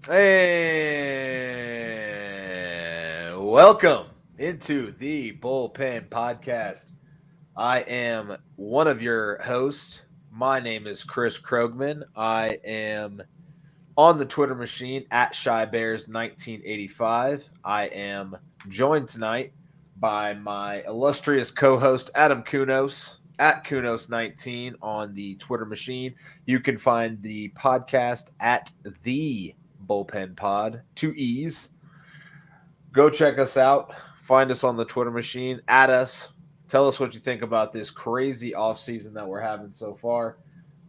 Hey, welcome into the Bullpen Podcast. I am one of your hosts. My name is Chris Krogman. I am on the Twitter machine at ShyBears1985. I am joined tonight by my illustrious co-host Adam Kunos at Kunos19 on the Twitter machine. You can find the podcast at the Bullpen Pod, two E's. Go check us out. Find us on the Twitter machine. Add us. Tell us what you think about this crazy off season that we're having so far.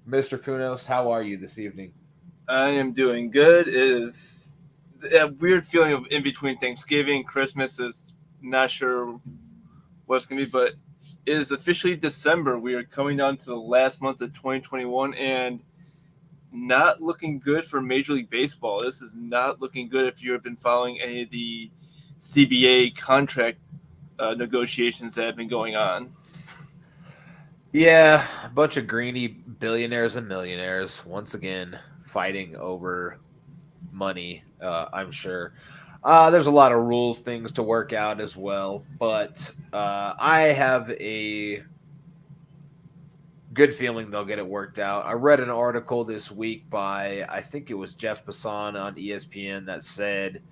Mr. Kunos, how are you this evening? I am doing good. It is a weird feeling of in between Thanksgiving, Christmas is not sure what's going to be, but it is officially December. We are coming down to the last month of 2021 and not looking good for Major League Baseball. This is not looking good if you have been following any of the CBA contract negotiations that have been going on. Yeah, a bunch of greedy billionaires and millionaires once again fighting over money. I'm sure. There's a lot of rules things to work out as well, but I have a good feeling they'll get it worked out. I read an article this week by I think it was Jeff Passan on ESPN that said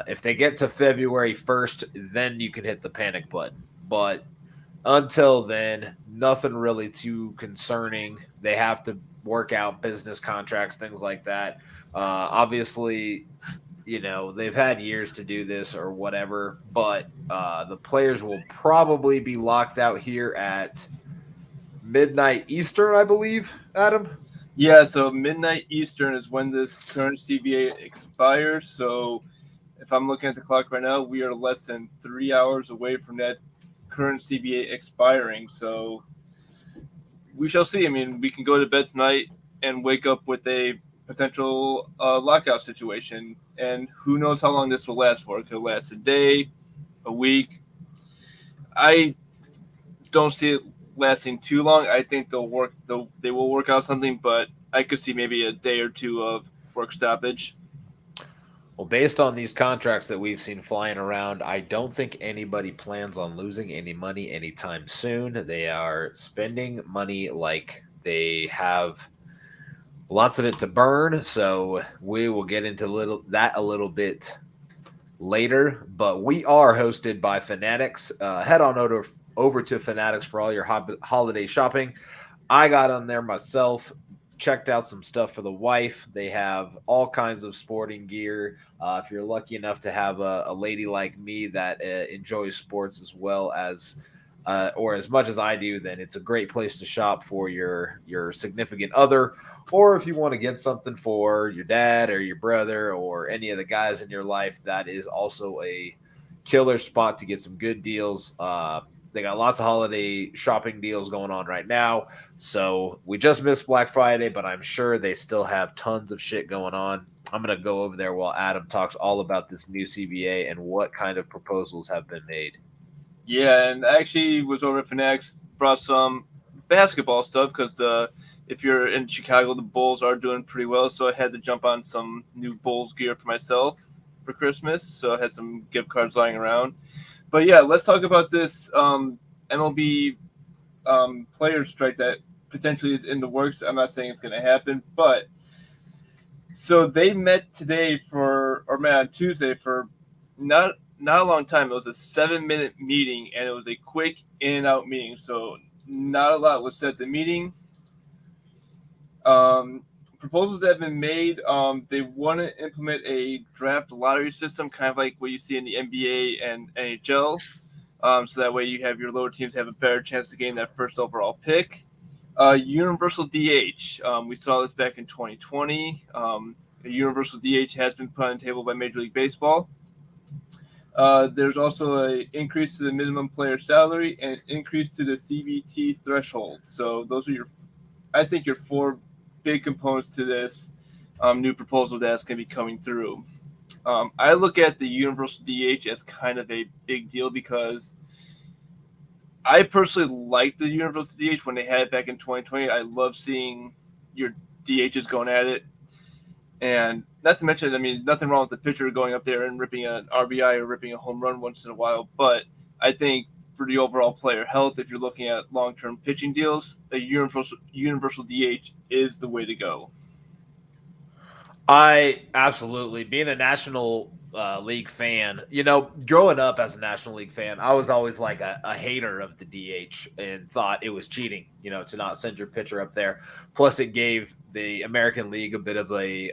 if they get to February 1st, then you can hit the panic button. But until then, nothing really too concerning. They have to work out business contracts, things like that. Obviously, they've had years to do this or whatever, but the players will probably be locked out here at midnight Eastern, I believe, Adam. Yeah, so midnight Eastern is when this current CBA expires. So if I'm looking at the clock right now, we are less than 3 hours away from that current CBA expiring. So we shall see. I mean, we can go to bed tonight and wake up with a potential lockout situation. And who knows how long this will last for? It could last a day, a week. I don't see it lasting too long. I think they will work out something, but I could see maybe a day or two of work stoppage. Well, based on these contracts that we've seen flying around, I don't think anybody plans on losing any money anytime soon. They are spending money like they have lots of it to burn, so we will get into a little bit later. But we are hosted by Fanatics. Head on over to Fanatics for all your holiday shopping. I got on there myself, checked out some stuff for the wife. They have all kinds of sporting gear. If you're lucky enough to have a lady like me that enjoys sports as well as or as much as I do, then it's a great place to shop for your significant other, or if you want to get something for your dad or your brother or any of the guys in your life. That is also a killer spot to get some good deals. They got lots of holiday shopping deals going on right now. So we just missed Black Friday, but I'm sure they still have tons of shit going on. I'm going to go over there while Adam talks all about this new CBA and what kind of proposals have been made. Yeah, and I actually was over at Fanatics, brought some basketball stuff because if you're in Chicago, the Bulls are doing pretty well. So I had to jump on some new Bulls gear for myself for Christmas. So I had some gift cards lying around. But yeah, let's talk about this MLB player strike that potentially is in the works. I'm not saying it's going to happen, but so they met today or met on Tuesday for not a long time. It was a 7-minute meeting, and it was a quick in and out meeting. So not a lot was said at the meeting. Um, Proposals that have been made. They want to implement a draft lottery system, kind of like what you see in the NBA and NHL. So that way you have your lower teams have a better chance to gain that first overall pick. Universal DH. We saw this back in 2020. A universal DH has been put on the table by Major League Baseball. There's also an increase to the minimum player salary and an increase to the CBT threshold. So those are I think, your four big components to this new proposal that's going to be coming through. I look at the universal DH as kind of a big deal because I personally like the universal DH when they had it back in 2020. I love seeing your DHs going at it. And not to mention, I mean, nothing wrong with the pitcher going up there and ripping an RBI or ripping a home run once in a while. But I think for the overall player health, if you're looking at long-term pitching deals, a universal DH is the way to go. I absolutely, being a National League fan, growing up as a National League fan, I was always like a hater of the DH and thought it was cheating, to not send your pitcher up there. Plus, it gave the American League a bit of a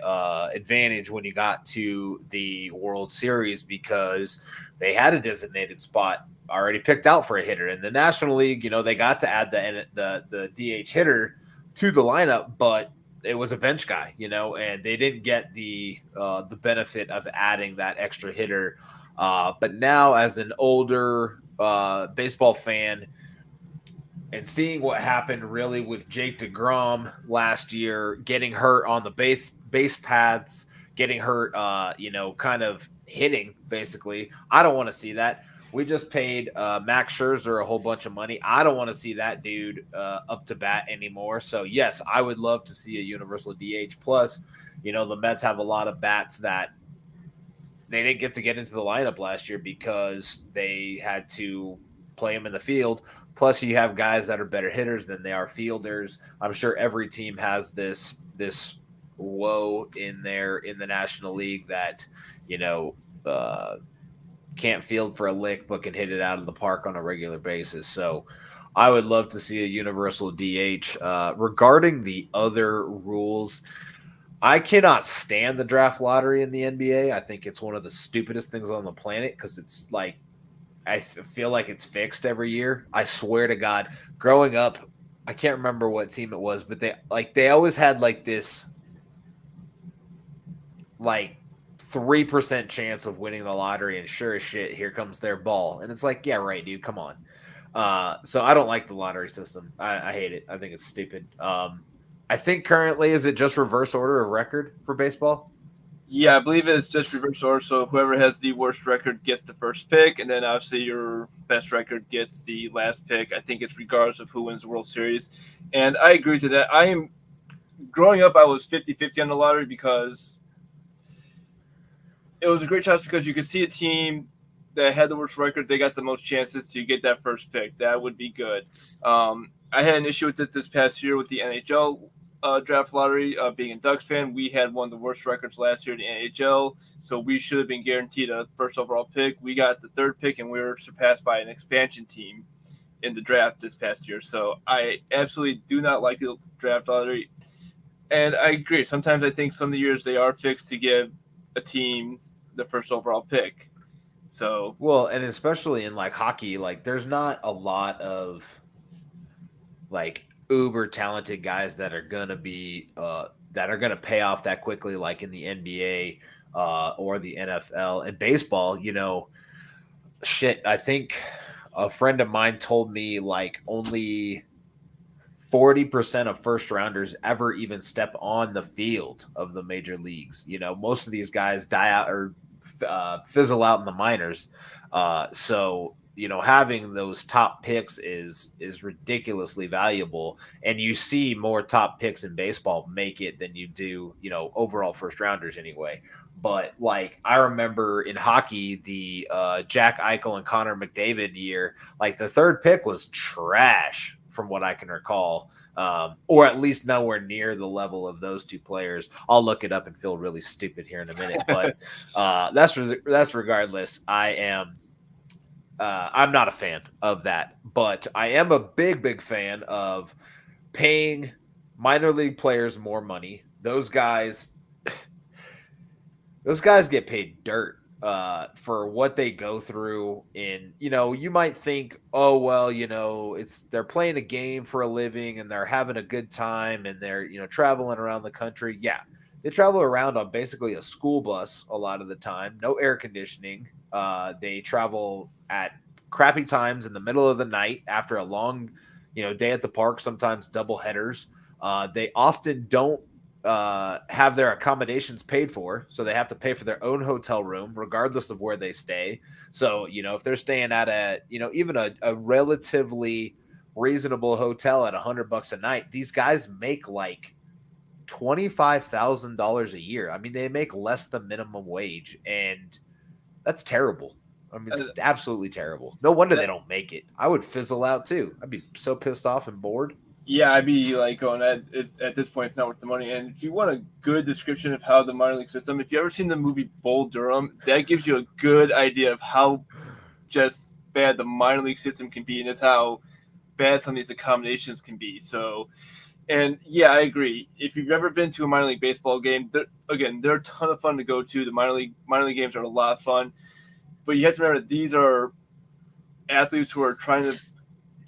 advantage when you got to the World Series because they had a designated spot already picked out for a hitter. In the National League, they got to add the DH hitter to the lineup, but it was a bench guy, and they didn't get the benefit of adding that extra hitter. But now, as an older baseball fan, and seeing what happened really with Jake DeGrom last year, getting hurt on the base paths, getting hurt, kind of hitting basically. I don't want to see that. We just paid Max Scherzer a whole bunch of money. I don't want to see that dude up to bat anymore. So, yes, I would love to see a universal DH. Plus, the Mets have a lot of bats that they didn't get into the lineup last year because they had to play them in the field. Plus, you have guys that are better hitters than they are fielders. I'm sure every team has this woe in the National League that, can't field for a lick but can hit it out of the park on a regular basis. So I would love to see a universal DH. Regarding the other rules, I cannot stand the draft lottery in the NBA. I think it's one of the stupidest things on the planet because it's like I feel like it's fixed every year. I swear to God, growing up, I can't remember what team it was, but they always had like this 3% chance of winning the lottery, and sure as shit, here comes their ball. And it's like, yeah, right, dude, come on. So I don't like the lottery system. I hate it. I think it's stupid. I think currently, is it just reverse order of record for baseball? Yeah, I believe it's just reverse order. So whoever has the worst record gets the first pick, and then obviously your best record gets the last pick. I think it's regardless of who wins the World Series. And I agree to that. Growing up, I was 50-50 on the lottery because it was a great chance because you could see a team that had the worst record, they got the most chances to get that first pick. That would be good. I had an issue with it this past year with the NHL draft lottery. Being a Ducks fan, we had one of the worst records last year in the NHL, so we should have been guaranteed a first overall pick. We got the third pick, and we were surpassed by an expansion team in the draft this past year. So I absolutely do not like the draft lottery. And I agree. Sometimes I think some of the years they are fixed to give a team the first overall pick. So well, and especially in like hockey, like there's not a lot of like uber talented guys that are gonna pay off that quickly, like in the NBA or the NFL. And baseball, shit. I think a friend of mine told me like only 40% of first rounders ever even step on the field of the major leagues. Most of these guys die out or fizzle out in the minors. So having those top picks is ridiculously valuable, and you see more top picks in baseball make it than you do overall first rounders anyway. But like I remember in hockey, the Jack Eichel and Connor McDavid year, like the third pick was trash from what I can recall, or at least nowhere near the level of those two players. I'll look it up and feel really stupid here in a minute, but that's regardless. I'm not a fan of that, but I am a big fan of paying minor league players more money. Those guys get paid dirt for what they go through. In you might think, oh well, they're playing a game for a living and they're having a good time and they're traveling around the country. Yeah, they travel around on basically a school bus a lot of the time, no air conditioning. They travel at crappy times in the middle of the night after a long day at the park, sometimes double headers. They often don't have their accommodations paid for, so they have to pay for their own hotel room regardless of where they stay. So if they're staying at even a relatively reasonable hotel at $100 a night, these guys make like $25,000 a year. I mean, they make less than minimum wage, and that's terrible. I mean, it's absolutely terrible. No wonder they don't make it. I would fizzle out too. I'd be so pissed off and bored. Yeah, I'd be like going at this point, it's not worth the money. And if you want a good description of how the minor league system, if you ever seen the movie Bull Durham, that gives you a good idea of how just bad the minor league system can be, and it's how bad some of these accommodations can be. So, and yeah, I agree. If you've ever been to a minor league baseball game, they're a ton of fun to go to. The minor league games are a lot of fun, but you have to remember that these are athletes who are trying to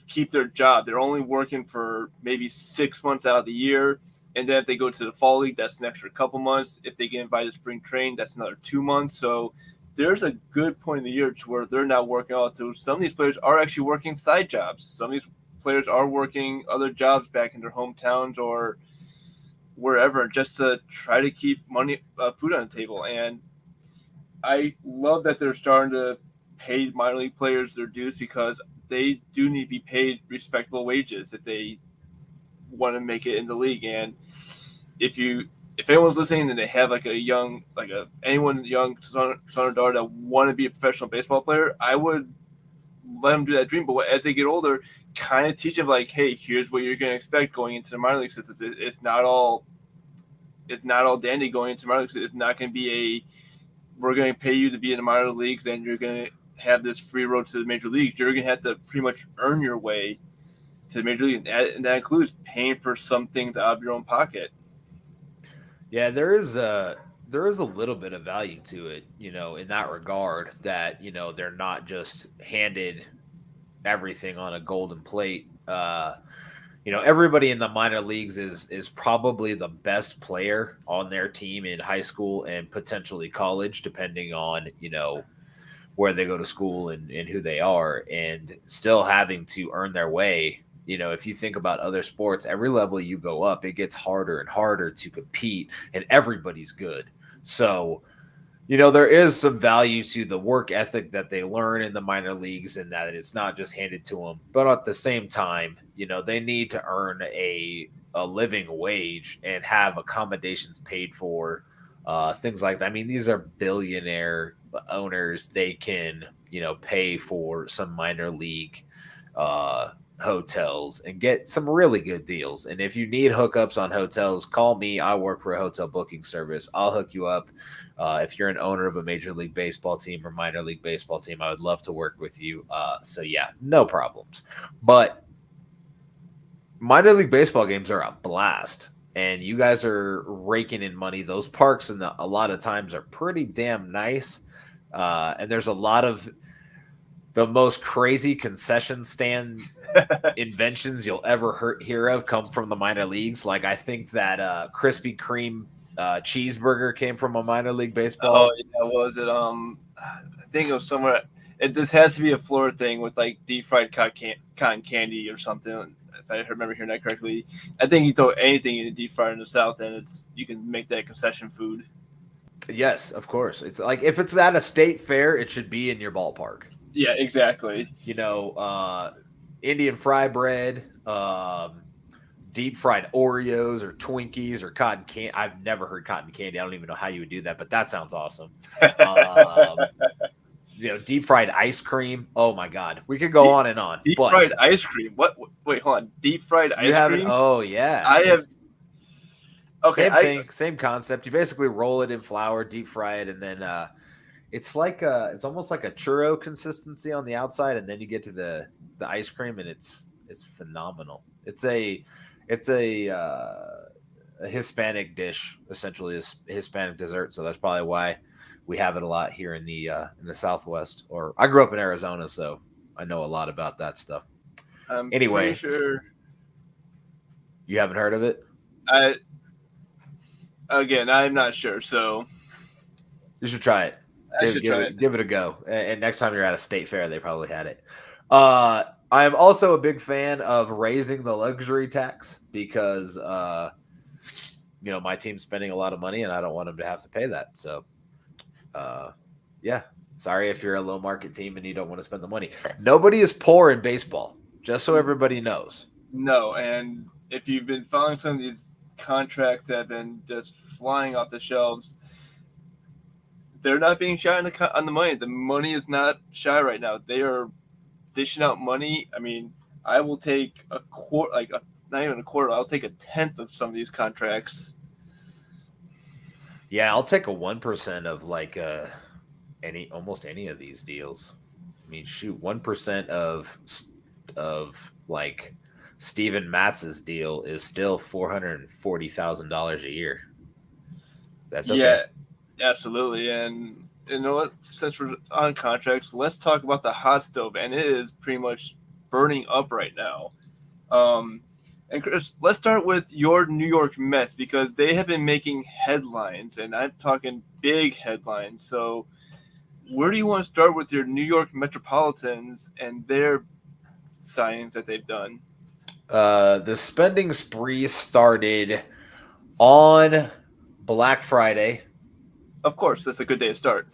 keep their job. They're only working for maybe 6 months out of the year. And then if they go to the fall league, that's an extra couple months. If they get invited to spring training, that's another 2 months. So there's a good point in the year to where they're not working all too. Some of these players are actually working side jobs. Some of these players are working other jobs back in their hometowns or wherever just to try to keep money, food on the table. And I love that they're starting to pay minor league players their dues, because they do need to be paid respectable wages if they want to make it in the league. And if anyone's listening and they have anyone young son or daughter that want to be a professional baseball player, I would let them do that dream. But as they get older, kind of teach them like, hey, here's what you're going to expect going into the minor league system. It's not all dandy going into the minor league system. It's not going to be we're going to pay you to be in the minor leagues, then you're going to have this free road to the major leagues. You're going to have to pretty much earn your way to the major league, and that includes paying for some things out of your own pocket. Yeah, there is a little bit of value to it, in that regard, that they're not just handed everything on a golden plate. Everybody in the minor leagues is probably the best player on their team in high school and potentially college, depending on where they go to school and who they are, and still having to earn their way. If you think about other sports, every level you go up, it gets harder and harder to compete, and everybody's good. So, there is some value to the work ethic that they learn in the minor leagues, and that it's not just handed to them. But at the same time, they need to earn a living wage and have accommodations paid for, things like that. I mean, these are billionaire owners. They can, pay for some minor league hotels and get some really good deals. And if you need hookups on hotels, call me. I work for a hotel booking service. I'll hook you up. If you're an owner of a major league baseball team or minor league baseball team, I would love to work with you. So yeah, no problems. But minor league baseball games are a blast, and you guys are raking in money. Those parks a lot of times are pretty damn nice. And there's a lot of the most crazy concession stand inventions you'll ever hear of come from the minor leagues. Like, I think that Krispy Kreme cheeseburger came from a minor league baseball. Oh, yeah, was it? I think it was somewhere. This has to be a Florida thing with like deep fried cotton candy or something. If I remember hearing that correctly, I think you throw anything in a deep fryer in the South, and you can make that concession food. Yes, of course. It's like, if it's at a state fair, it should be in your ballpark. Yeah, exactly. Indian fry bread, deep fried Oreos or Twinkies or cotton candy. I've never heard cotton candy. I don't even know how you would do that, but that sounds awesome. Deep fried ice cream. Oh my God, we could go on and on. Deep fried ice cream. What? Wait, hold on. Deep fried ice cream. Oh yeah, I have. Okay, same thing, same concept. You basically roll it in flour, deep fry it, and then it's almost like a churro consistency on the outside, and then you get to the ice cream, and it's phenomenal. It's a Hispanic dish, essentially a Hispanic dessert. So that's probably why we have it a lot here in the Southwest. Or I grew up in Arizona, so I know a lot about that stuff. Anyway, sure you haven't heard of it. I'm not sure. So you should try it. Give it a go. And next time you're at a state fair, they probably had it. I am also a big fan of raising the luxury tax because, my team's spending a lot of money and I don't want them to have to pay that. So, yeah, sorry if you're a low market team and you don't want to spend the money. Nobody is poor in baseball, just so everybody knows. No, and if you've been following some of these contracts that have been just flying off the shelves. They're not being shy on the money. The money is not shy right now. They are dishing out money. I mean, I will take a quarter, not even a quarter. I'll take a tenth of some of these contracts. Yeah, I'll take a 1% of like almost any of these deals. I mean, shoot, 1% of like Steven Matz's deal is still $440,000 a year. That's okay. Yeah, absolutely. And you know what? Since we're on contracts, let's talk about the hot stove, and it is pretty much burning up right now. And Chris, let's start with your New York Mets because they have been making headlines, and I'm talking big headlines. So, where do you want to start with your New York Metropolitans and their signings that they've done? The spending spree started on Black Friday Of course, that's a good day to start.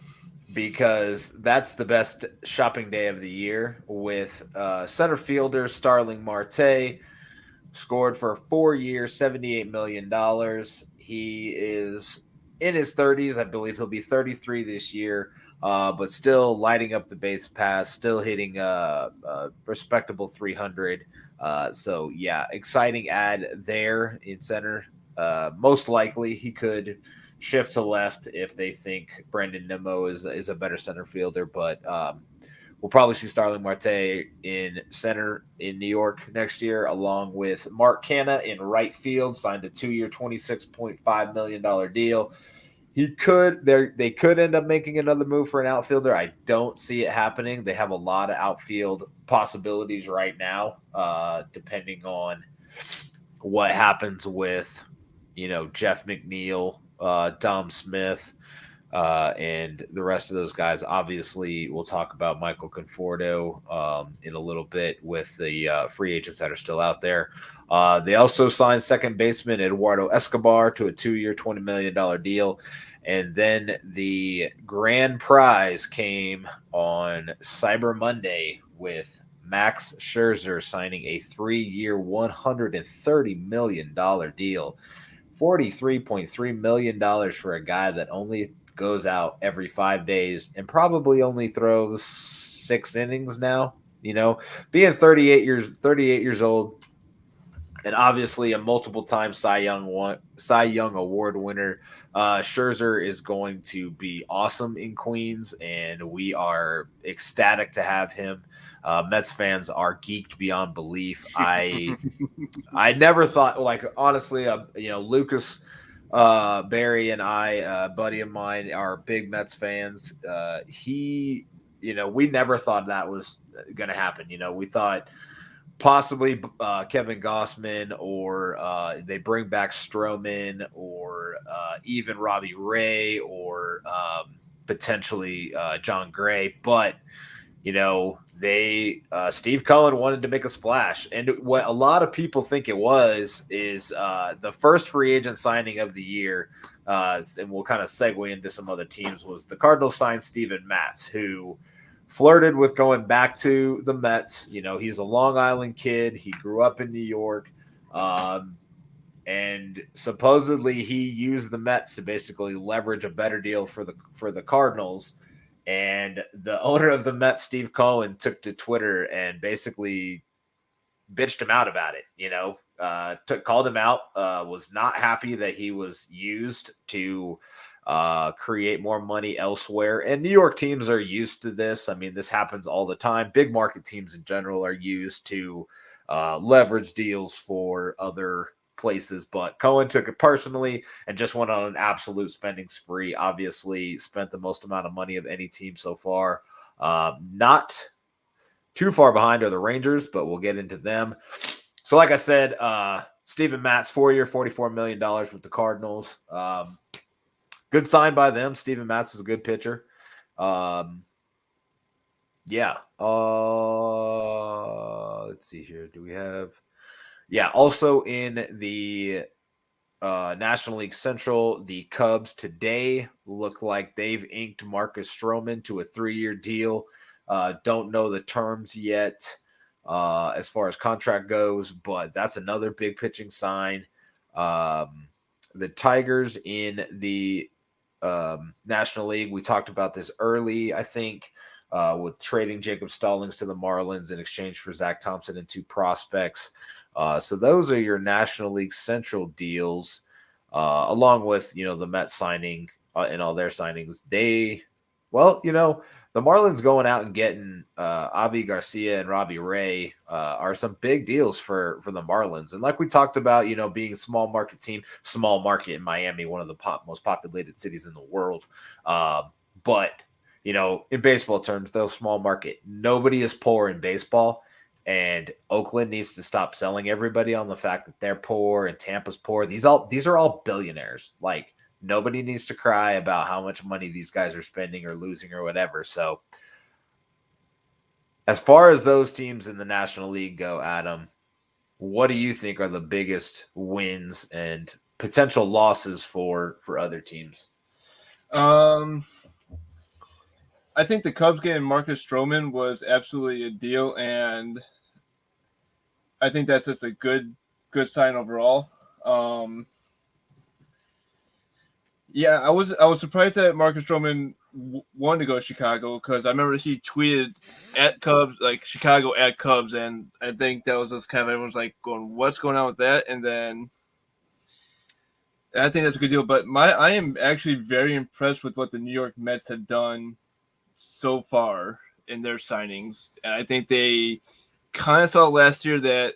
because that's the best shopping day of the year with center fielder Starling Marte scored for a 4-year, $78 million. He is in his 30s. I believe he'll be 33 this year, but still lighting up the base pass, still hitting a respectable 300. So, yeah, exciting ad there in center. Most likely he could shift to left if they think Brandon Nimmo is a better center fielder, but we'll probably see Starling Marte in center in New York next year, along with Mark Canha in right field, signed a 2-year, $26.5 million deal. They could end up making another move for an outfielder. I don't see it happening. They have a lot of outfield possibilities right now, depending on what happens with, Jeff McNeil, Dom Smith, and the rest of those guys. Obviously, we'll talk about Michael Conforto in a little bit with the free agents that are still out there. They also signed second baseman Eduardo Escobar to a 2-year, $20 million deal. And then the grand prize came on Cyber Monday with Max Scherzer signing a 3-year, $130 million deal. $43.3 million for a guy that only goes out every 5 days and probably only throws 6 innings now. Being 38 years old, and obviously a multiple-time Cy Young Award winner. Scherzer is going to be awesome in Queens, and we are ecstatic to have him. Mets fans are geeked beyond belief. I never thought, honestly, Lucas Barry and I, a buddy of mine, are big Mets fans. We never thought that was going to happen. We thought possibly Kevin Gossman, or they bring back Stroman, or even Robbie Ray, or potentially John Gray. But Steve Cohen wanted to make a splash, and what a lot of people think it is the first free agent signing of the year, and we'll kind of segue into some other teams, was the Cardinals signed Steven Matz, who flirted with going back to the Mets. He's a Long Island kid. He grew up in New York. And supposedly he used the Mets to basically leverage a better deal for the Cardinals. And the owner of the Mets, Steve Cohen, took to Twitter and basically bitched him out about it. Called him out, was not happy that he was used to create more money elsewhere. And New York teams are used to this. I mean, this happens all the time. Big market teams in general are used to leverage deals for other places, but Cohen took it personally and just went on an absolute spending spree. Obviously spent the most amount of money of any team so far. Not too far behind are the Rangers, but we'll get into them. So like I said, Steven Matz, 4-year, $44 million with the Cardinals. Good sign by them. Steven Matz is a good pitcher. Yeah. Let's see here. Do we have... Yeah, also in the National League Central, the Cubs today look like they've inked Marcus Stroman to a 3-year deal. Don't know the terms yet as far as contract goes, but that's another big pitching sign. The Tigers in the National League, we talked about this early, I think, with trading Jacob Stallings to the Marlins in exchange for Zach Thompson and 2 prospects. So those are your National League Central deals, along with, the Mets signing and all their signings. The Marlins going out and getting Avi Garcia and Robbie Ray are some big deals for the Marlins. And like we talked about, being a small market team, small market in Miami, one of the most populated cities in the world. But, in baseball terms, though, small market, nobody is poor in baseball. And Oakland needs to stop selling everybody on the fact that they're poor and Tampa's poor. These are all billionaires. Like, nobody needs to cry about how much money these guys are spending or losing or whatever. So, as far as those teams in the National League go, Adam, what do you think are the biggest wins and potential losses for other teams? I think the Cubs getting Marcus Stroman was absolutely a deal, and I think that's just a good sign overall. Yeah, I was surprised that Marcus Stroman wanted to go to Chicago, because I remember he tweeted at Cubs, like Chicago at Cubs, and I think that was just kind of everyone's like going, "What's going on with that?" And then I think that's a good deal. But I am actually very impressed with what the New York Mets have done so far in their signings, and I think they kind of saw last year that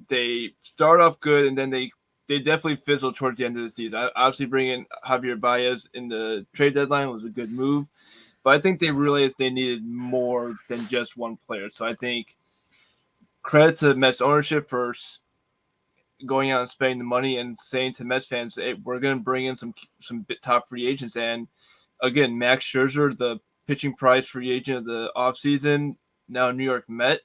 they start off good, and then they definitely fizzled towards the end of the season. Obviously, bringing Javier Baez in the trade deadline was a good move, but I think they realized they needed more than just one player. So I think credit to Mets ownership for going out and spending the money and saying to Mets fans, "Hey, we're going to bring in some top free agents." And again, Max Scherzer, the pitching prize free agent of the offseason, now New York Met.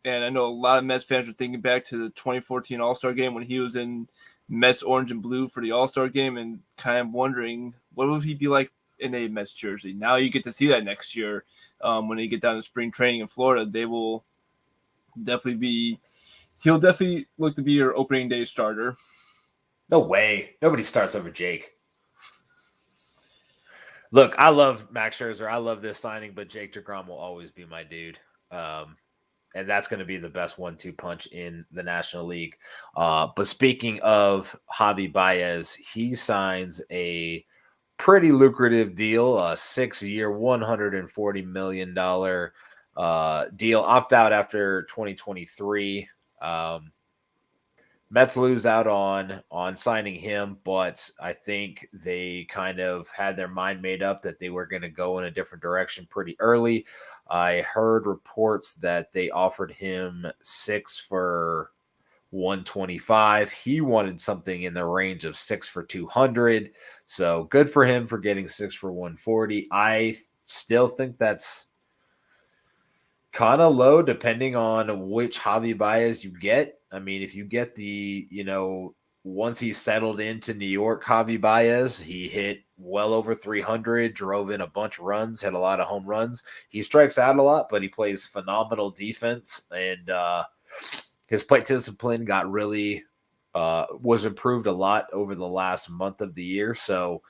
And I know a lot of Mets fans are thinking back to the 2014 All-Star game when he was in Mets orange and blue for the All-Star game, and kind of wondering what would he be like in a Mets jersey. Now you get to see that next year when they get down to spring training in Florida. They will definitely be – he'll definitely look to be your opening day starter. No way. Nobody starts over Jake. Look, I love Max Scherzer. I love this signing, but Jake DeGrom will always be my dude. And that's going to be the best 1-2 punch in the National League. But speaking of Javi Baez, he signs a pretty lucrative deal, a 6-year, $140 million deal. Opt out after 2023. Mets lose out on signing him, but I think they kind of had their mind made up that they were going to go in a different direction pretty early. I heard reports that they offered him 6 for 125. He wanted something in the range of 6 for 200. So good for him for getting 6 for 140. I still think that's kind of low depending on which Javi Baez you get. I mean, if you get the, once he settled into New York, Javi Baez, he hit well over 300, drove in a bunch of runs, had a lot of home runs. He strikes out a lot, but he plays phenomenal defense, and his plate discipline was improved a lot over the last month of the year. So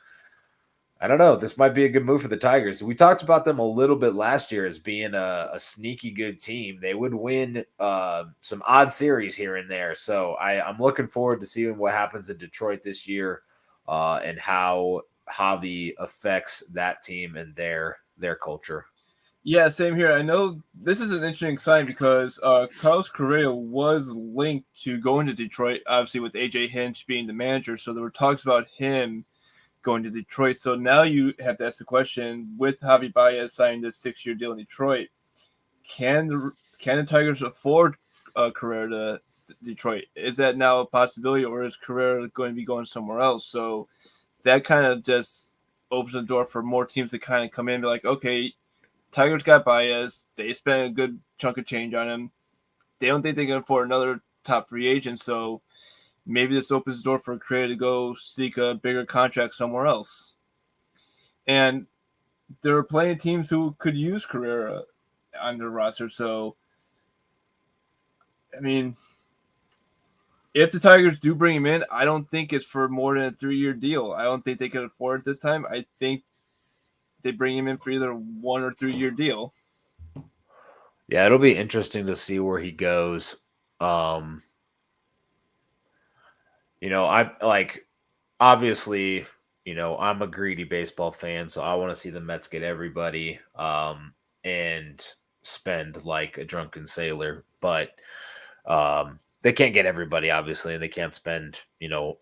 I don't know. This might be a good move for the Tigers. We talked about them a little bit last year as being a sneaky good team. They would win some odd series here and there. So I'm looking forward to seeing what happens in Detroit this year and how Javi affects that team and their culture. Yeah, same here. I know this is an interesting sign because Carlos Correa was linked to going to Detroit, obviously with AJ Hinch being the manager. So there were talks about him going to Detroit. So now you have to ask the question, with Javi Baez signing this 6-year deal in Detroit, can the Tigers afford Correa to Detroit? Is that now a possibility, or is Correa going to be going somewhere else? So that kind of just opens the door for more teams to kind of come in and be like, okay, Tigers got Baez. They spent a good chunk of change on him. They don't think they can afford another top free agent, so maybe this opens the door for Correa to go seek a bigger contract somewhere else. And there are plenty of teams who could use Correa on their roster. So, I mean, if the Tigers do bring him in, I don't think it's for more than a 3-year deal. I don't think they could afford it this time. I think they bring him in for either 1 or 3-year deal. Yeah, it'll be interesting to see where he goes. I like obviously, I'm a greedy baseball fan, so I want to see the Mets get everybody and spend like a drunken sailor, but they can't get everybody obviously, and they can't spend,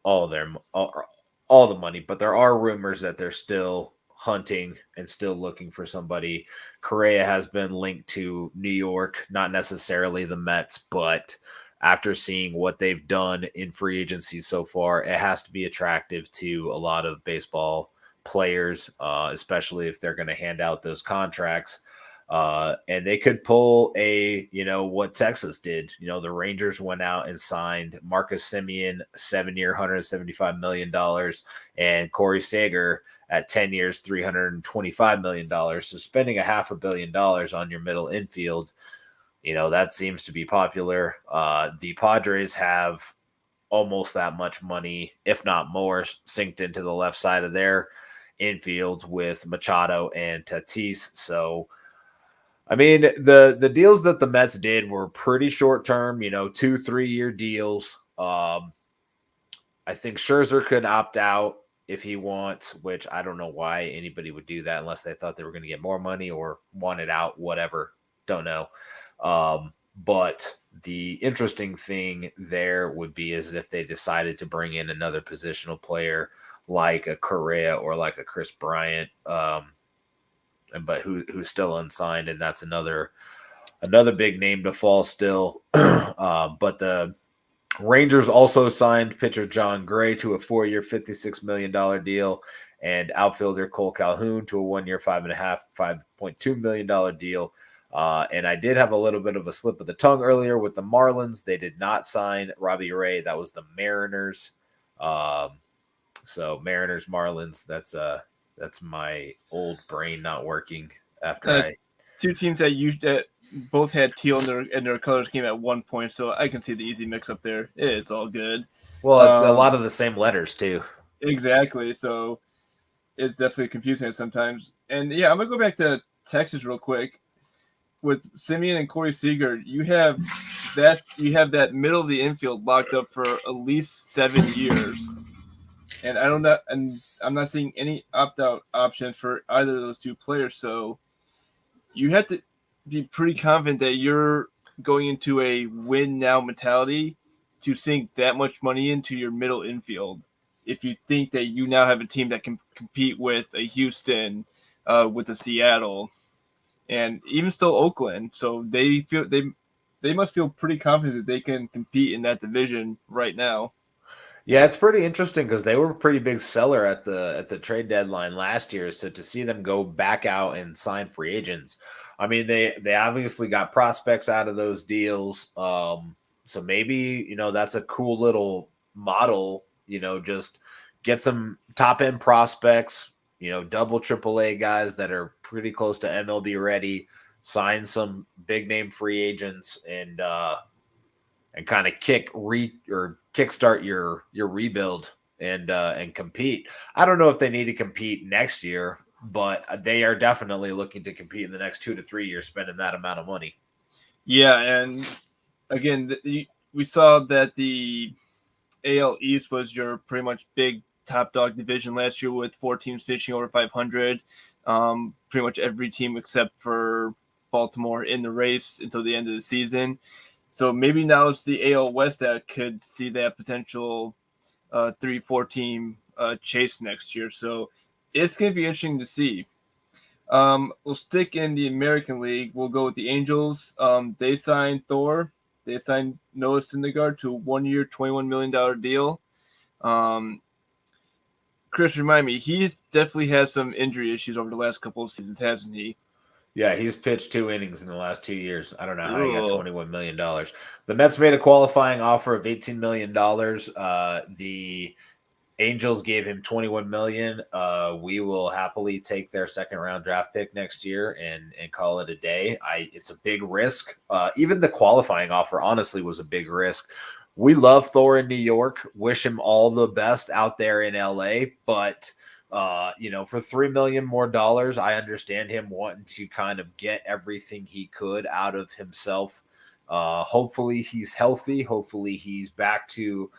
all the money, but there are rumors that they're still hunting and still looking for somebody. Correa has been linked to New York, not necessarily the Mets, but after seeing what they've done in free agency so far, it has to be attractive to a lot of baseball players, especially if they're going to hand out those contracts. And they could pull what Texas did. The Rangers went out and signed Marcus Semien, 7-year, $175 million, and Corey Seager at 10 years, $325 million. So spending $500 million on your middle infield, that seems to be popular. The Padres have almost that much money, if not more, synced into the left side of their infield with Machado and Tatis. So, I mean, the deals that the Mets did were pretty short term, 2-3 year deals. I think Scherzer could opt out if he wants, which I don't know why anybody would do that unless they thought they were going to get more money or wanted out, whatever. Don't know. But the interesting thing there would be is if they decided to bring in another positional player like a Correa or like a Chris Bryant, but who's still unsigned, and that's another big name to fall still. But the Rangers also signed pitcher John Gray to a 4-year, $56 million deal, and outfielder Cole Calhoun to a 1-year, $5.2 million deal. And I did have a little bit of a slip of the tongue earlier with the Marlins. They did not sign Robbie Ray. That was the Mariners. So Mariners, Marlins. That's my old brain not working after two teams that both had teal in their color scheme at one point, so I can see the easy mix up there. It's all good. Well, it's a lot of the same letters too. Exactly. So it's definitely confusing sometimes. And yeah, I'm gonna go back to Texas real quick. With Semien and Corey Seager, you have that middle of the infield locked up for at least 7 years. And I'm not seeing any opt-out options for either of those two players. So you have to be pretty confident that you're going into a win now mentality to sink that much money into your middle infield. If you think that you now have a team that can compete with a Houston, with a Seattle, and even still Oakland, so they must feel pretty confident that they can compete in that division right now. Yeah, it's pretty interesting because they were a pretty big seller at the trade deadline last year. So to see them go back out and sign free agents, I mean they obviously got prospects out of those deals. So maybe that's a cool little model. Just get some top end prospects. Double AAA guys that are pretty close to MLB ready. Sign some big name free agents and kind of kickstart your rebuild and compete. I don't know if they need to compete next year, but they are definitely looking to compete in the next 2 to 3 years, spending that amount of money. Yeah, and again, we saw that the AL East was your pretty much big top dog division last year with 4 teams finishing over 500. Pretty much every team except for Baltimore in the race until the end of the season. So maybe now it's the AL West that could see that potential 3-4 team chase next year. So it's going to be interesting to see. We'll stick in the American League. We'll go with the Angels. They signed Thor. They signed Noah Syndergaard to a 1-year, $21 million deal. Chris, remind me, he's definitely has some injury issues over the last couple of seasons, hasn't he? Yeah, he's pitched 2 innings in the last 2 years. I don't know how he got $21 million. The Mets made a qualifying offer of $18 million. The Angels gave him $21 million. We will happily take their second round draft pick next year and call it a day. It's a big risk. Even the qualifying offer, honestly, was a big risk. we love Thor in New York. Wish him all the best out there in LA. But for $3 million more, I understand him wanting to kind of get everything he could out of himself. Hopefully he's healthy. Hopefully he's back to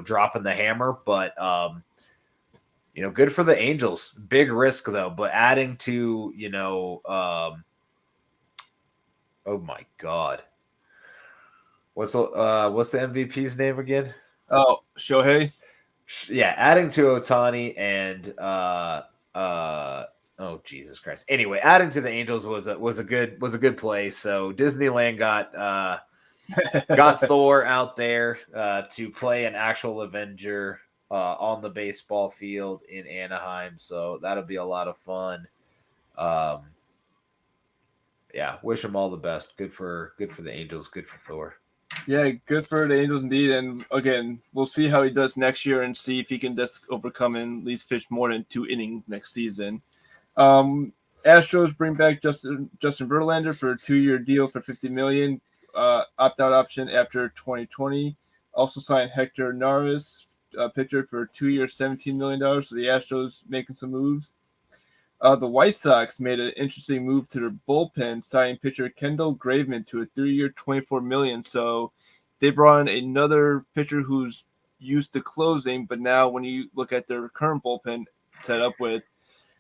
dropping the hammer. But good for the Angels. Big risk though. But adding to oh my God. What's the MVP's name again? Oh, Shohei. Yeah, adding to Ohtani and oh Jesus Christ. Anyway, adding to the Angels was a good play. So Disneyland got Thor out there to play an actual Avenger on the baseball field in Anaheim. So that'll be a lot of fun. Yeah, wish him all the best. Good for the Angels. Good for Thor. Yeah, good for the Angels indeed. And again, we'll see how he does next year and see if he can just overcome and at least pitch more than 2 innings next season. Astros bring back Justin Verlander for a 2-year deal for $50 million, opt-out option after 2020. Also signed Hector Neris, pitcher, for a 2-year, $17 million. So the Astros making some moves. The White Sox made an interesting move to their bullpen, signing pitcher Kendall Graveman to a 3-year, $24 million. So they brought in another pitcher who's used to closing, but now when you look at their current bullpen set up with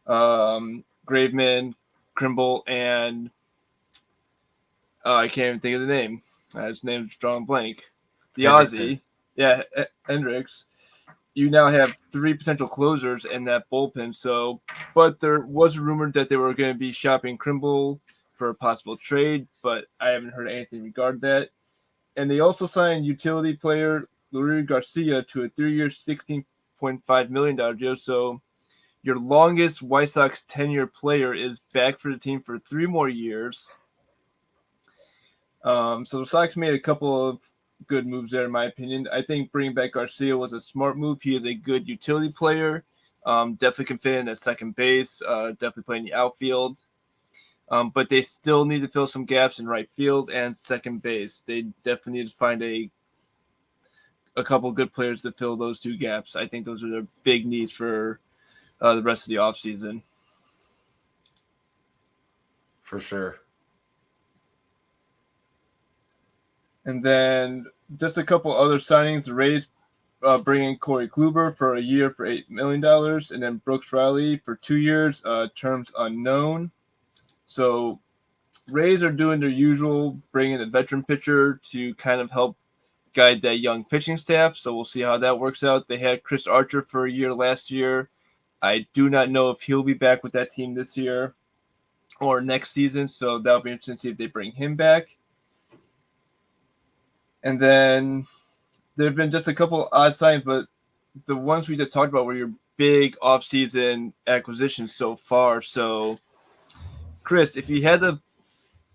Graveman, Krimble, and I can't even think of the name. His name's drawing blank. The Aussie, yeah, Hendricks. You now have 3 potential closers in that bullpen. So, but there was rumored that they were going to be shopping Krimble for a possible trade, but I haven't heard anything regarding that. And they also signed utility player Luis Garcia to a 3-year, $16.5 million deal. So your longest White Sox tenure player is back for the team for 3 more years. So the Sox made a couple of good moves there, in my opinion. I think bringing back Garcia was a smart move. He is a good utility player. Definitely can fit in at second base. Definitely play in the outfield. But they still need to fill some gaps in right field and second base. They definitely need to find a couple good players to fill those 2 gaps. I think those are their big needs for the rest of the offseason. For sure. And then just a couple other signings. The Rays bring in Corey Kluber for a year for $8 million, and then Brooks Riley for 2 years, terms unknown. So Rays are doing their usual, bringing a veteran pitcher to kind of help guide that young pitching staff. So we'll see how that works out. They had Chris Archer for a year last year. I do not know if he'll be back with that team this year or next season. So that'll be interesting to see if they bring him back. And then there have been just a couple odd signs, but the ones we just talked about were your big offseason acquisitions so far. So, Chris, if you had to,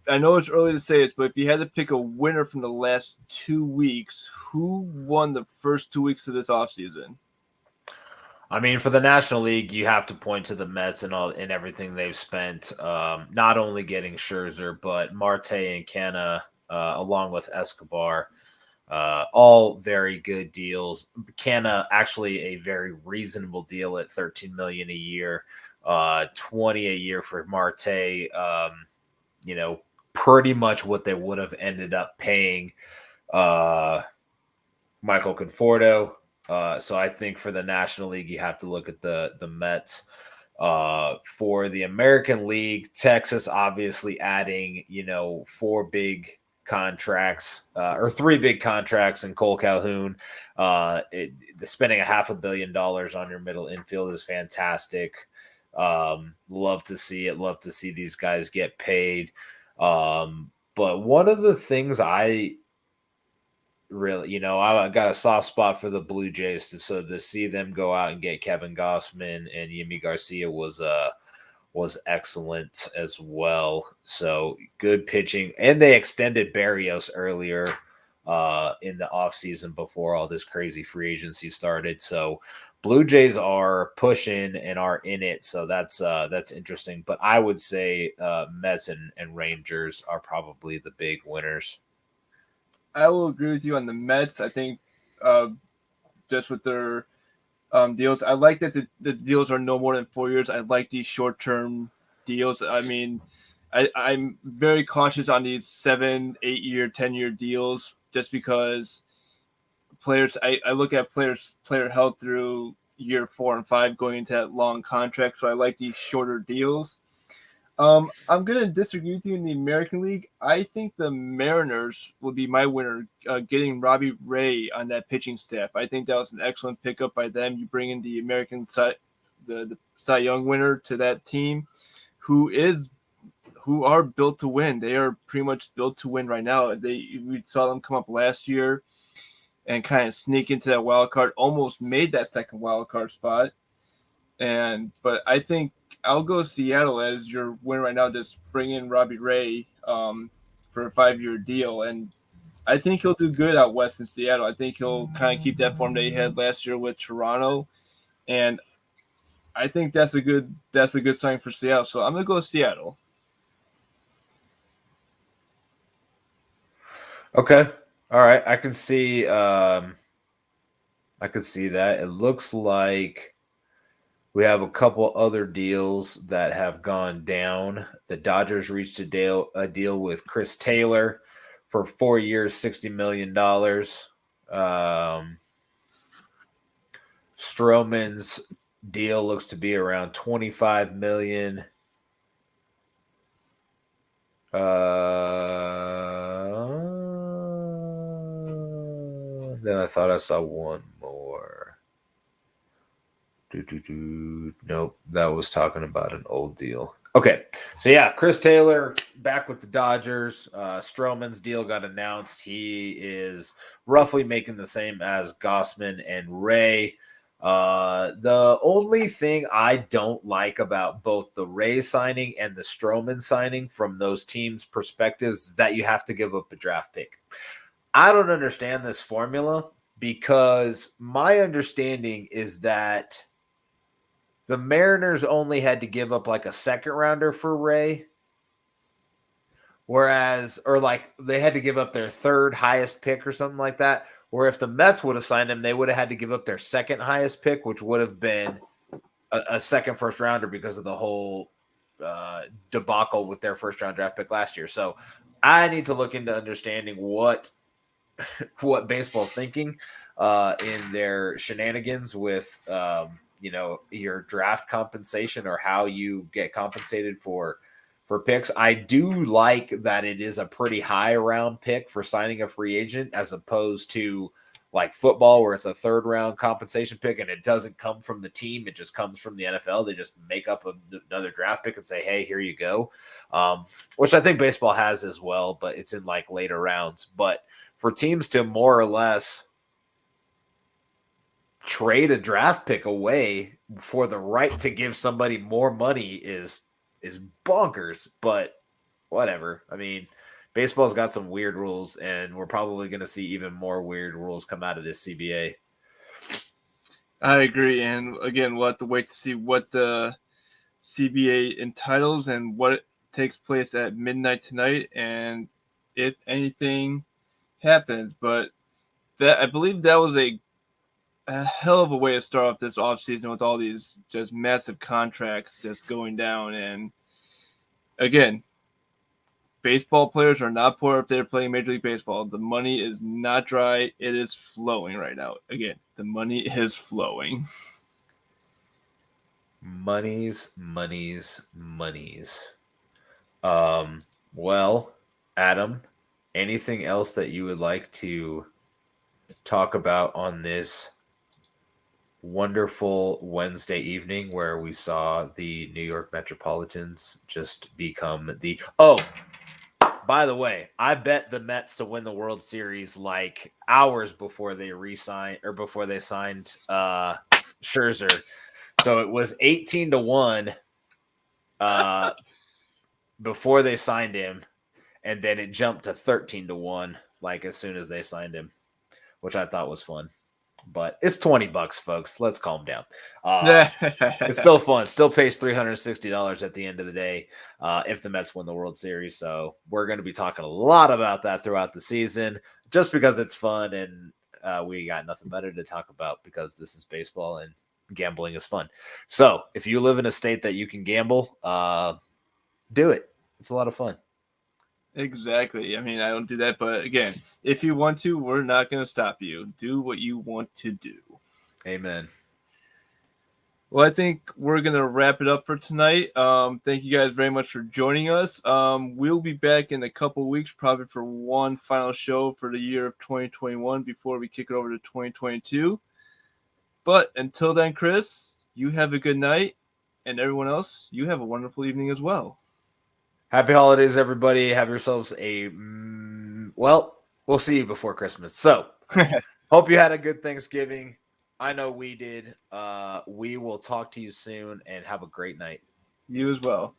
I know it's early to say this, but if you had to pick a winner from the last 2 weeks, who won the first 2 weeks of this offseason? I mean, for the National League, you have to point to the Mets and everything they've spent. Not only getting Scherzer, but Marte and Canna, along with Escobar. All very good deals. Canna actually a very reasonable deal at $13 million a year, $20 a year for Marte. Pretty much what they would have ended up paying Michael Conforto. So I think for the National League, you have to look at the Mets. For the American League, Texas obviously adding 4 big contracts or 3 big contracts in Cole Calhoun. Spending $500 million on your middle infield is fantastic. Love to see it. Love to see these guys get paid. But one of the things I really, I got a soft spot for the Blue Jays. So to see them go out and get Kevin Gausman and Yimi Garcia was excellent as well. So good pitching. And they extended Barrios earlier in the offseason before all this crazy free agency started. So Blue Jays are pushing and are in it. So that's interesting. But I would say Mets and Rangers are probably the big winners. I will agree with you on the Mets. I think just with their deals, I like that the deals are no more than 4 years. I like these short term deals. I mean, I'm very cautious on these 7, 8 year, 10 year deals just because players. I look at player health through year 4 and 5 going into that long contract. So I like these shorter deals. I'm gonna disagree with you in the American League. I think the Mariners would be my winner, getting Robbie Ray on that pitching staff. I think that was an excellent pickup by them. You bring in the the Cy Young winner to that team, who are built to win. They are pretty much built to win right now. We saw them come up last year and kind of sneak into that wild card, almost made that second wild card spot. But I think I'll go Seattle as your winner right now. Just bring in Robbie Ray for a 5 year deal, and I think he'll do good out west in Seattle. I think he'll kind of keep that form that he had last year with Toronto, and I think that's a good sign for Seattle. So I'm gonna go Seattle. Okay. All right. I can see that. It looks like we have a couple other deals that have gone down. The Dodgers reached a deal with Chris Taylor for 4 years, $60 million. Stroman's deal looks to be around $25 million. Then I thought I saw one more. Nope, that was talking about an old deal. Okay, so yeah, Chris Taylor back with the Dodgers. Stroman's deal got announced. He is roughly making the same as Gausman and Ray. The only thing I don't like about both the Ray signing and the Stroman signing from those teams' perspectives is that you have to give up a draft pick. I don't understand this formula because my understanding is that the Mariners only had to give up like a second rounder for Ray. They had to give up their third highest pick or something like that. Or if the Mets would have signed him, they would have had to give up their second highest pick, which would have been a second first rounder because of the whole debacle with their first round draft pick last year. So I need to look into understanding what baseball's thinking in their shenanigans with your draft compensation or how you get compensated for picks. I do like that it is a pretty high round pick for signing a free agent as opposed to like football where it's a third round compensation pick and it doesn't come from the team. It just comes from the NFL. They just make up another draft pick and say, hey, here you go. Which I think baseball has as well, but it's in like later rounds. But for teams to more or less trade a draft pick away for the right to give somebody more money is bonkers, but whatever. I mean, baseball's got some weird rules, and we're probably going to see even more weird rules come out of this CBA. I agree, and again, we'll have to wait to see what the CBA entitles and what takes place at midnight tonight, and if anything happens. But I believe that was a hell of a way to start off this offseason with all these just massive contracts just going down. And again, baseball players are not poor if they're playing Major League Baseball. The money is not dry. It is flowing right now. Again, the money is flowing. Monies. Well, Adam, anything else that you would like to talk about on this wonderful Wednesday evening where we saw the New York Metropolitans just become by the way, I bet the Mets to win the World Series like hours before they signed Scherzer. So it was 18-1 before they signed him, and then it jumped to 13-1 like as soon as they signed him, which I thought was fun. but it's $20, folks. Let's calm down. It's still fun. Still pays $360 at the end of the day if the Mets win the World Series. So we're going to be talking a lot about that throughout the season just because it's fun and we got nothing better to talk about because this is baseball and gambling is fun. So if you live in a state that you can gamble, do it. It's a lot of fun. Exactly. I mean, I don't do that, but again, if you want to, we're not going to stop you. Do what you want to do. Amen. Well, I think we're going to wrap it up for tonight. Thank you guys very much for joining us. We'll be back in a couple of weeks, probably for one final show for the year of 2021 before we kick it over to 2022. But until then, Chris, you have a good night, and everyone else, you have a wonderful evening as well. Happy holidays, everybody. Have yourselves well, we'll see you before Christmas. So hope you had a good Thanksgiving. I know we did. We will talk to you soon and have a great night. You as well.